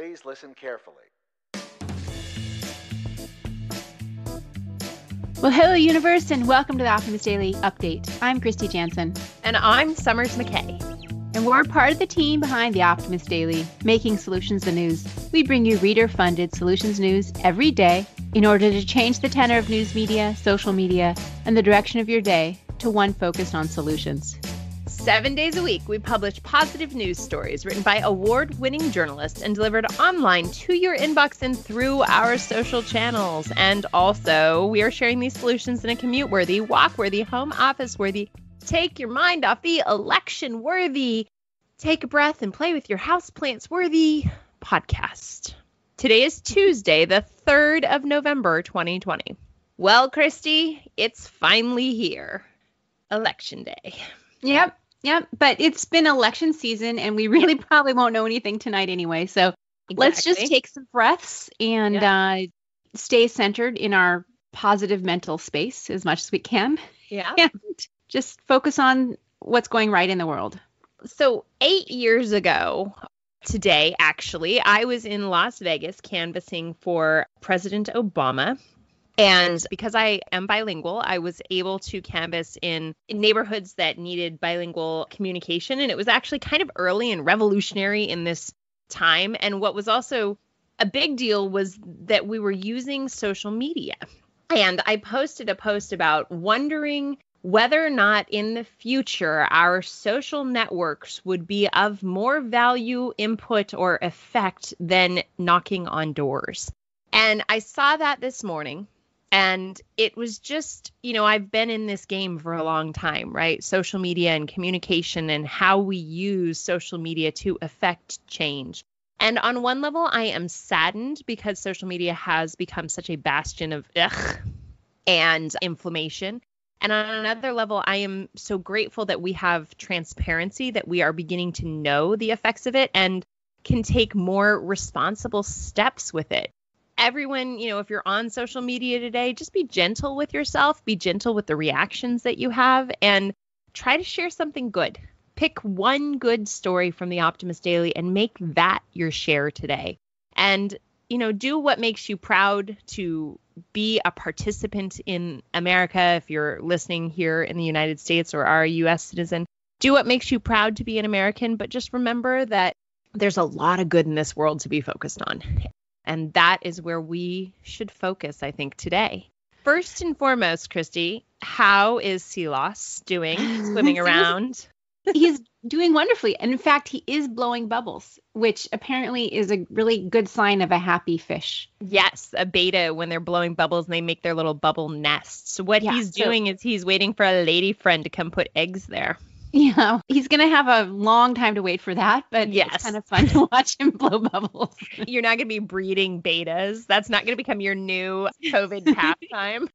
Please listen carefully. Well, hello, universe, and welcome to the Optimist Daily Update. I'm Kristy Jansen. And I'm Summers McKay. And we're part of the team behind the Optimist Daily, making solutions the news. We bring you reader-funded solutions news every day in order to change the tenor of news media, social media, and the direction of your day to one focused on solutions. 7 days a week, we publish positive news stories written by award-winning journalists and delivered online to your inbox and through our social channels. And also, we are sharing these solutions in a commute-worthy, walk-worthy, home office-worthy, take your mind off the election-worthy, take a breath and play with your houseplants-worthy podcast. Today is Tuesday, the 3rd of November, 2020. Well, Kristy, it's finally here. Election day. Yep, but it's been election season, and we really probably won't know anything tonight anyway. So Let's just take some breaths and stay centered in our positive mental space as much as we can. Yeah. And just focus on what's going right in the world. So 8 years ago today, actually, I was in Las Vegas canvassing for President Obama. And because I am bilingual, I was able to canvass in neighborhoods that needed bilingual communication. And it was actually kind of early and revolutionary in this time. And what was also a big deal was that we were using social media. And I posted a post about wondering whether or not in the future our social networks would be of more value, input, or effect than knocking on doors. And I saw that this morning. And it was just, I've been in this game for a long time, right? Social media and communication and how we use social media to affect change. And on one level, I am saddened because social media has become such a bastion of and inflammation. And on another level, I am so grateful that we have transparency, that we are beginning to know the effects of it and can take more responsible steps with it. Everyone, if you're on social media today, just be gentle with yourself, be gentle with the reactions that you have, and try to share something good. Pick one good story from the Optimist Daily and make that your share today. And, do what makes you proud to be a participant in America. If you're listening here in the United States or are a U.S. citizen, do what makes you proud to be an American. But just remember that there's a lot of good in this world to be focused on. And that is where we should focus, I think, today. First and foremost, Kristy, how is Silas doing swimming around? He's doing wonderfully. And in fact, he is blowing bubbles, which apparently is a really good sign of a happy fish. Yes, a beta when they're blowing bubbles and they make their little bubble nests. So what he's doing is he's waiting for a lady friend to come put eggs there. Yeah, he's going to have a long time to wait for that, but It's kind of fun to watch him blow bubbles. You're not going to be breeding betas. That's not going to become your new COVID pastime.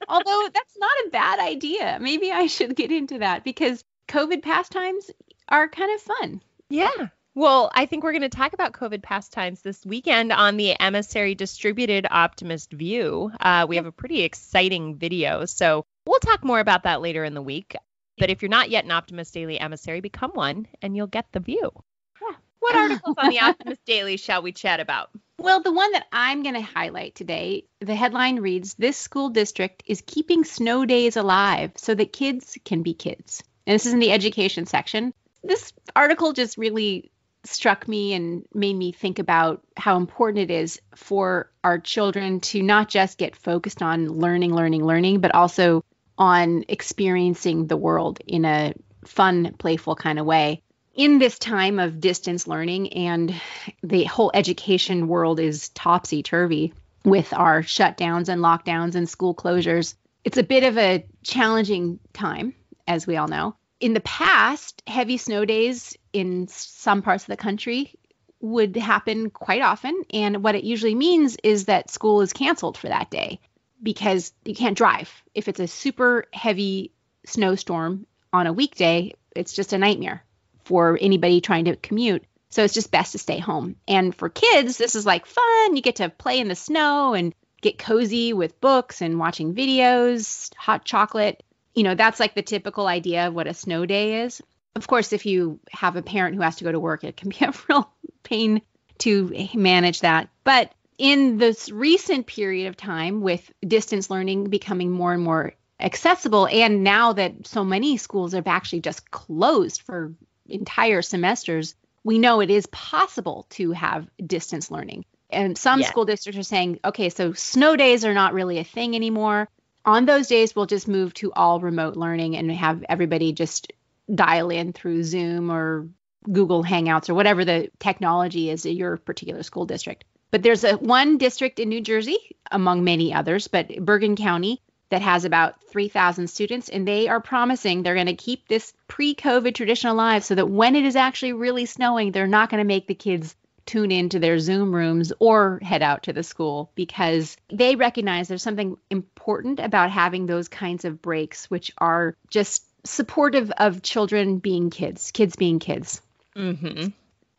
Although that's not a bad idea. Maybe I should get into that because COVID pastimes are kind of fun. Yeah. Well, I think we're going to talk about COVID pastimes this weekend on the Emissary Distributed Optimist View. We have a pretty exciting video, so we'll talk more about that later in the week. But if you're not yet an Optimist Daily emissary, become one and you'll get the view. Yeah. What articles on the Optimist Daily shall we chat about? Well, the one that I'm going to highlight today, the headline reads, "This school district is keeping snow days alive so that kids can be kids." And this is in the education section. This article just really struck me and made me think about how important it is for our children to not just get focused on learning, but also on experiencing the world in a fun, playful kind of way. In this time of distance learning, and the whole education world is topsy-turvy with our shutdowns and lockdowns and school closures, it's a bit of a challenging time, as we all know. In the past, heavy snow days in some parts of the country would happen quite often. And what it usually means is that school is canceled for that day because you can't drive. If it's a super heavy snowstorm on a weekday, it's just a nightmare for anybody trying to commute. So it's just best to stay home. And for kids, this is like fun. You get to play in the snow and get cozy with books and watching videos, hot chocolate. That's like the typical idea of what a snow day is. Of course, if you have a parent who has to go to work, it can be a real pain to manage that. But in this recent period of time, with distance learning becoming more and more accessible, and now that so many schools have actually just closed for entire semesters, we know it is possible to have distance learning. And some school districts are saying, okay, so snow days are not really a thing anymore. On those days, we'll just move to all remote learning and have everybody just dial in through Zoom or Google Hangouts or whatever the technology is at your particular school district. But there's one district in New Jersey, among many others, but Bergen County, that has about 3,000 students, and they are promising they're going to keep this pre-COVID tradition alive so that when it is actually really snowing, they're not going to make the kids tune into their Zoom rooms or head out to the school, because they recognize there's something important about having those kinds of breaks, which are just supportive of children being kids being kids. Mm-hmm.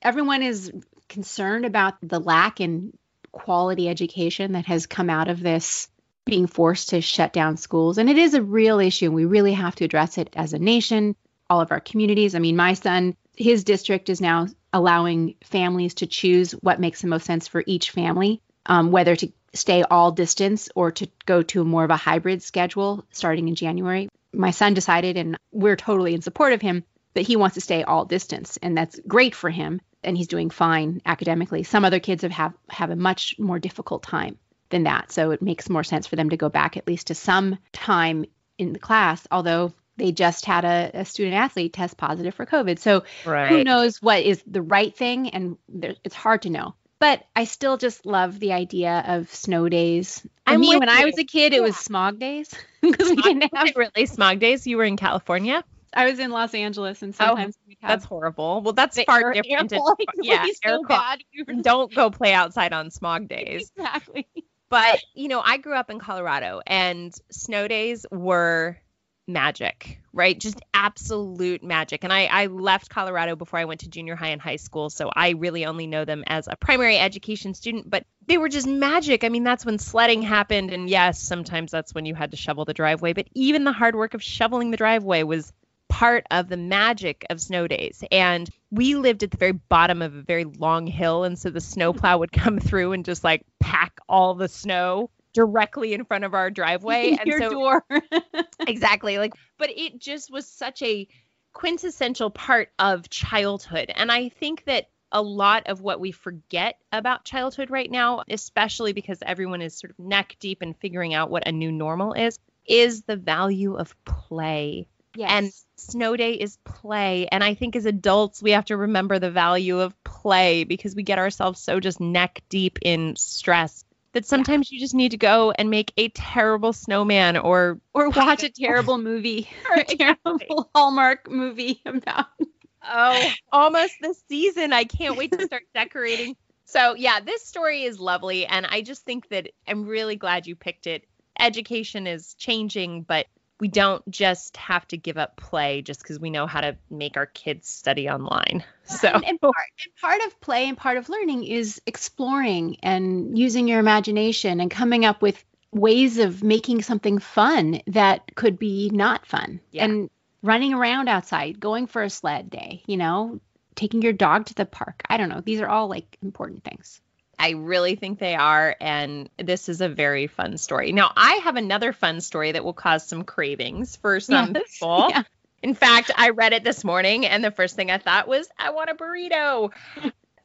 Everyone is concerned about the lack in quality education that has come out of this being forced to shut down schools. And it is a real issue. We really have to address it as a nation, all of our communities. I mean, my son, his district is now allowing families to choose what makes the most sense for each family, whether to stay all distance or to go to more of a hybrid schedule starting in January. My son decided, and we're totally in support of him, that he wants to stay all distance. And that's great for him. And he's doing fine academically. Some other kids have a much more difficult time than that. So it makes more sense for them to go back at least to some time in the class, although they just had a student athlete test positive for COVID. So who knows what is the right thing? And it's hard to know. But I still just love the idea of snow days. For me, when I was a kid, it was smog days. Because we didn't have really smog days. You were in California? I was in Los Angeles, and sometimes we'd have that's horrible. Well, that's far different. Don't go play outside on smog days. Exactly. But, I grew up in Colorado, and snow days were magic, right? Just absolute magic. And I left Colorado before I went to junior high and high school, so I really only know them as a primary education student, but they were just magic. I mean, that's when sledding happened, and yes, sometimes that's when you had to shovel the driveway, but even the hard work of shoveling the driveway was part of the magic of snow days. And we lived at the very bottom of a very long hill, and so the snowplow would come through and just like pack all the snow directly in front of our driveway and your door. Exactly. But it just was such a quintessential part of childhood. And I think that a lot of what we forget about childhood right now, especially because everyone is sort of neck deep in figuring out what a new normal is the value of play. Yes. And snow day is play. And I think as adults, we have to remember the value of play, because we get ourselves so just neck deep in stress that sometimes you just need to go and make a terrible snowman or watch a terrible movie or a terrible Hallmark movie about. Oh, almost the season. I can't wait to start decorating. So yeah, this story is lovely. And I just think that I'm really glad you picked it. Education is changing, but we don't just have to give up play just because we know how to make our kids study online. So and part of play and part of learning is exploring and using your imagination and coming up with ways of making something fun that could be not fun. Yeah. And running around outside, going for a sled day, taking your dog to the park. I don't know. These are all important things. I really think they are, and this is a very fun story. Now, I have another fun story that will cause some cravings for some people. Yeah. In fact, I read it this morning, and the first thing I thought was, I want a burrito.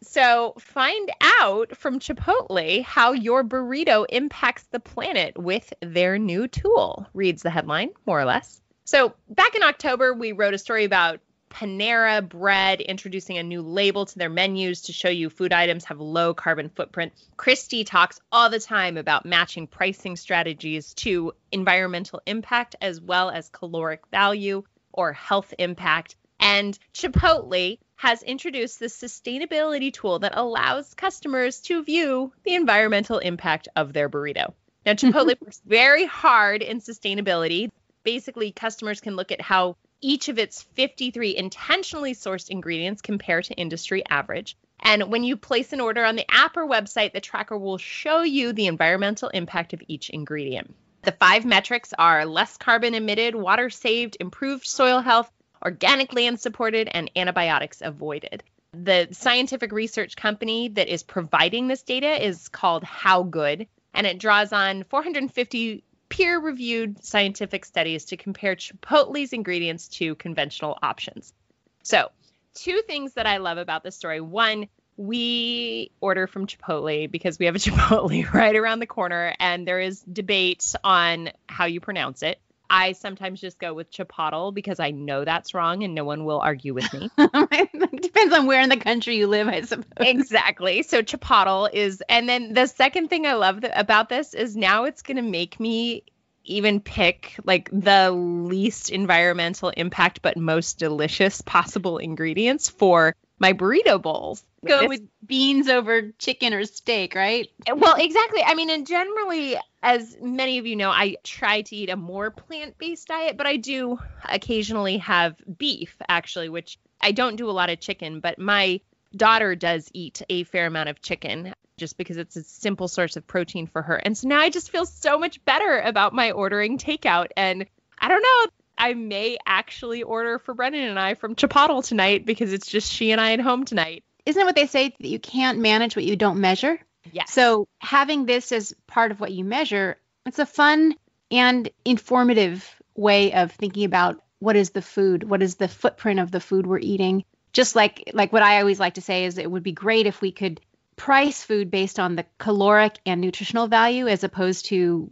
So find out from Chipotle how your burrito impacts the planet with their new tool, reads the headline, more or less. So back in October, we wrote a story about Panera Bread introducing a new label to their menus to show you food items have low carbon footprint. Kristy talks all the time about matching pricing strategies to environmental impact as well as caloric value or health impact. And Chipotle has introduced this sustainability tool that allows customers to view the environmental impact of their burrito. Now, Chipotle works very hard in sustainability. Basically, customers can look at how each of its 53 intentionally sourced ingredients compare to industry average. And when you place an order on the app or website, the tracker will show you the environmental impact of each ingredient. The 5 metrics are less carbon emitted, water saved, improved soil health, organic land supported, and antibiotics avoided. The scientific research company that is providing this data is called How Good, and it draws on 450 peer-reviewed scientific studies to compare Chipotle's ingredients to conventional options. So, two things that I love about this story. One, we order from Chipotle because we have a Chipotle right around the corner, and there is debate on how you pronounce it. I sometimes just go with Chipotle because I know that's wrong and no one will argue with me. It depends on where in the country you live, I suppose. Exactly. So Chipotle is, and then the second thing I love about this is now it's going to make me even pick like the least environmental impact but most delicious possible ingredients for my burrito bowls. Go with beans over chicken or steak, right? Well, exactly. I mean, and generally, as many of you know, I try to eat a more plant-based diet, but I do occasionally have beef, actually, which I don't do a lot of chicken, but my daughter does eat a fair amount of chicken just because it's a simple source of protein for her. And so now I just feel so much better about my ordering takeout. And I don't know, I may actually order for Brennan and I from Chipotle tonight because it's just she and I at home tonight. Isn't it what they say that you can't manage what you don't measure? Yes. So having this as part of what you measure, it's a fun and informative way of thinking about what is the food, what is the footprint of the food we're eating. Just like what I always like to say is it would be great if we could price food based on the caloric and nutritional value as opposed to,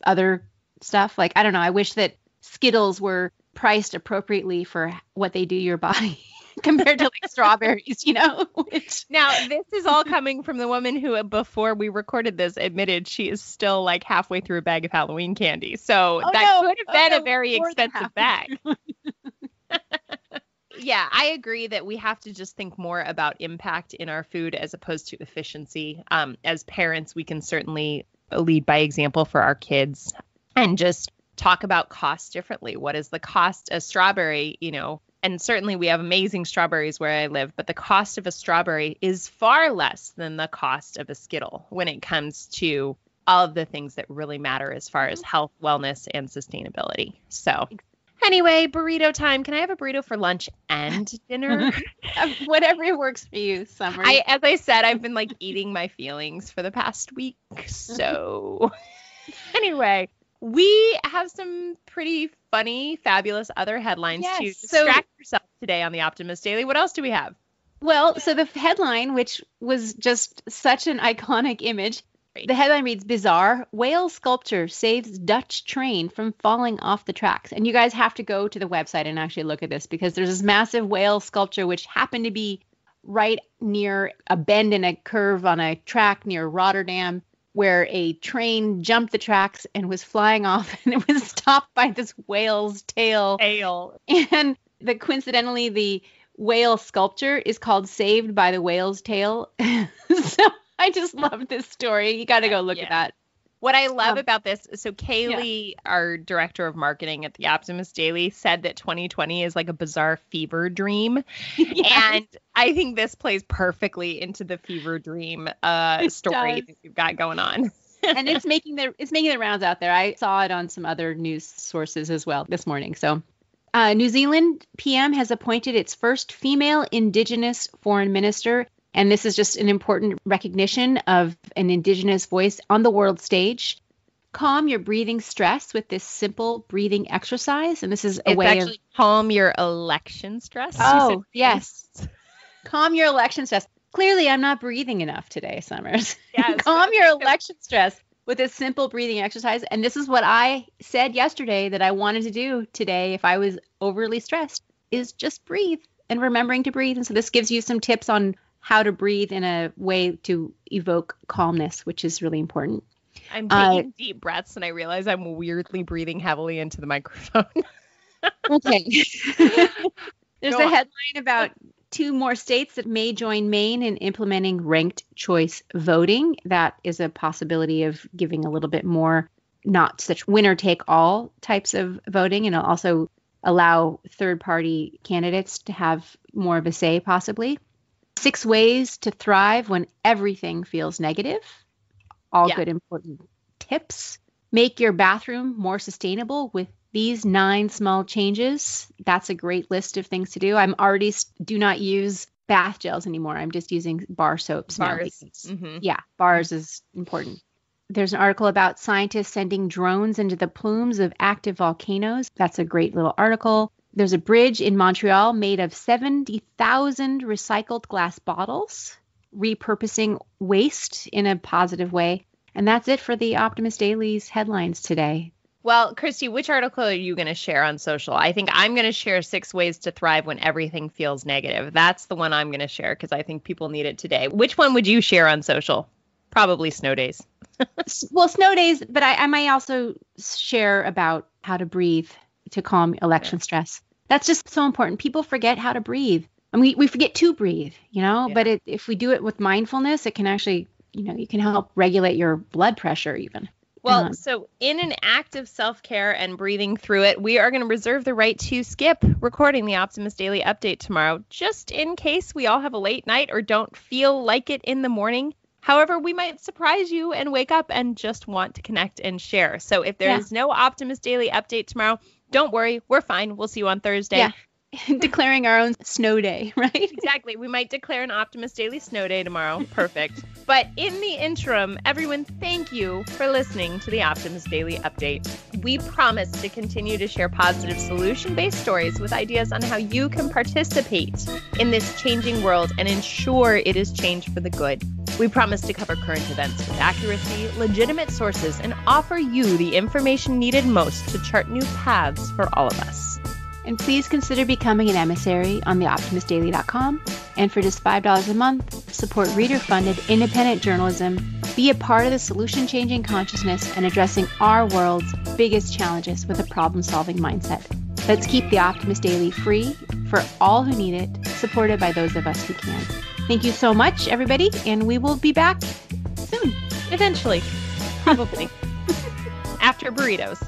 other stuff. Like, I don't know, I wish that Skittles were priced appropriately for what they do to your body. Compared to like strawberries, Which... Now, this is all coming from the woman who, before we recorded this, admitted she is still like halfway through a bag of Halloween candy. So could have been a very expensive bag. Yeah, I agree that we have to just think more about impact in our food as opposed to efficiency. As parents, we can certainly lead by example for our kids and just talk about cost differently. What is the cost of strawberry, And certainly we have amazing strawberries where I live, but the cost of a strawberry is far less than the cost of a Skittle when it comes to all of the things that really matter as far as health, wellness, and sustainability. So anyway, burrito time. Can I have a burrito for lunch and dinner? Whatever works for you, Summer. As I said, I've been like eating my feelings for the past week. So anyway. We have some pretty funny, fabulous other headlines to distract yourself today on the Optimist Daily. What else do we have? Well, so the headline, which was just such an iconic image, the headline reads, "Bizarre whale sculpture saves Dutch train from falling off the tracks." And you guys have to go to the website and actually look at this because there's this massive whale sculpture which happened to be right near a bend in a curve on a track near Rotterdam, where a train jumped the tracks and was flying off, and it was stopped by this whale's tail. And coincidentally, the whale sculpture is called Saved by the Whale's Tail. So I just love this story. You got to go look at that. What I love about this, so Kaylee, our director of marketing at the Optimist Daily, said that 2020 is like a bizarre fever dream. Yes. And I think this plays perfectly into the fever dream story that we've got going on. And it's making the rounds out there. I saw it on some other news sources as well this morning. So New Zealand PM has appointed its first female Indigenous foreign minister. And this is just an important recognition of an Indigenous voice on the world stage. Calm your breathing stress with this simple breathing exercise. And this is a way of... calm your election stress. Oh, yes. Calm your election stress. Clearly, I'm not breathing enough today, Summers. Yes. Calm your election stress with a simple breathing exercise. And this is what I said yesterday that I wanted to do today if I was overly stressed, is just breathe and remembering to breathe. And so this gives you some tips on how to breathe in a way to evoke calmness, which is really important. I'm taking deep breaths and I realize I'm weirdly breathing heavily into the microphone. Okay. There's a headline about 2 more states that may join Maine in implementing ranked choice voting. That is a possibility of giving a little bit more, not such winner take all types of voting, and it'll also allow third-party candidates to have more of a say, possibly. 6 ways to thrive when everything feels negative. All good, important tips. Make your bathroom more sustainable with these 9 small changes, that's a great list of things to do. I'm already do not use bath gels anymore. I'm just using bar soaps now. Yeah, bars is important. There's an article about scientists sending drones into the plumes of active volcanoes. That's a great little article. There's a bridge in Montreal made of 70,000 recycled glass bottles, repurposing waste in a positive way. And that's it for the Optimist Daily's headlines today. Well, Kristy, which article are you going to share on social? I think I'm going to share 6 ways to thrive when everything feels negative. That's the one I'm going to share because I think people need it today. Which one would you share on social? Probably snow days. Well, snow days, but I might also share about how to breathe to calm election stress. That's just so important. People forget how to breathe. And we forget to breathe, but if we do it with mindfulness, it can actually, you can help regulate your blood pressure even. Well, so in an act of self-care and breathing through it, we are going to reserve the right to skip recording the Optimist Daily Update tomorrow, just in case we all have a late night or don't feel like it in the morning. However, we might surprise you and wake up and just want to connect and share. So if there is no Optimist Daily Update tomorrow, don't worry. We're fine. We'll see you on Thursday. Yeah. Declaring our own snow day, right? Exactly. We might declare an Optimist Daily snow day tomorrow. Perfect. But in the interim, everyone, thank you for listening to the Optimist Daily Update. We promise to continue to share positive solution-based stories with ideas on how you can participate in this changing world and ensure it is changed for the good. We promise to cover current events with accuracy, legitimate sources, and offer you the information needed most to chart new paths for all of us. And please consider becoming an emissary on theoptimistdaily.com. And for just $5 a month, support reader-funded independent journalism, be a part of the solution-changing consciousness and addressing our world's biggest challenges with a problem-solving mindset. Let's keep the Optimist Daily free for all who need it, supported by those of us who can. Thank you so much, everybody, and we will be back soon. Eventually. Probably. After burritos.